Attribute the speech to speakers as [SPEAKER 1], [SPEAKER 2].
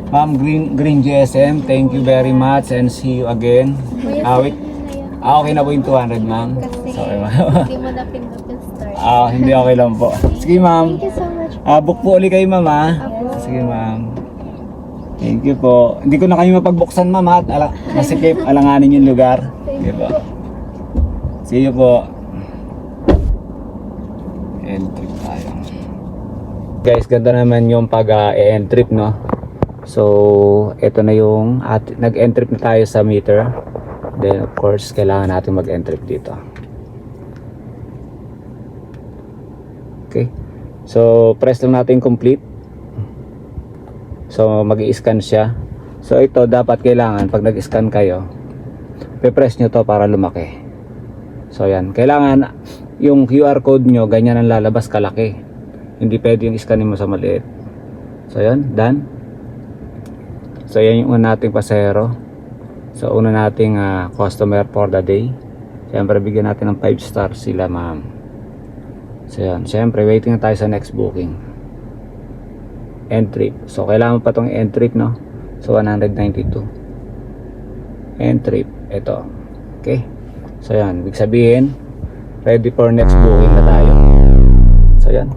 [SPEAKER 1] Ma'am Green GSM, thank you very much and see you again. Wait. Okay na po yung 200, ma'am.
[SPEAKER 2] Kasi
[SPEAKER 1] Sorry, ma'am.
[SPEAKER 2] hindi mo na pindutin start.
[SPEAKER 1] Hindi okay lang po. Sige, ma'am.
[SPEAKER 2] Thank you so much.
[SPEAKER 1] Book po ulit kayo, ma'am, ha?
[SPEAKER 2] Apo.
[SPEAKER 1] Sige, ma'am. Thank you po. Hindi ko na kayo mapagbuksan, ma'am, ha? Masikip, alanganin yung lugar. Sige po. See you po. End trip tayo. Guys, ganda naman yung pag-end trip, no? So, ito na yung nag-end trip na tayo sa meter. Then, of course, kailangan natin mag-end trip dito. Okay. So, press lang natin complete. So, mag-i-scan siya. So, ito dapat kailangan pag nag-scan kayo, pe-press nyo to para lumaki. So, yan. Kailangan yung QR code nyo, ganyan ang lalabas kalaki. Hindi pwede yung scanin mo sa maliit. So, yan. Done. So, yan yung una nating pasahero. So, una nating customer for the day. Siyempre, bigyan natin ng 5 stars sila, ma'am. So, yan. Siyempre, waiting na tayo sa next booking. End trip. So, kailangan pa itong end trip, no? So, 192. End trip. Ito. Okay? So, yan. Ibig sabihin, ready for next booking na tayo. So, yan.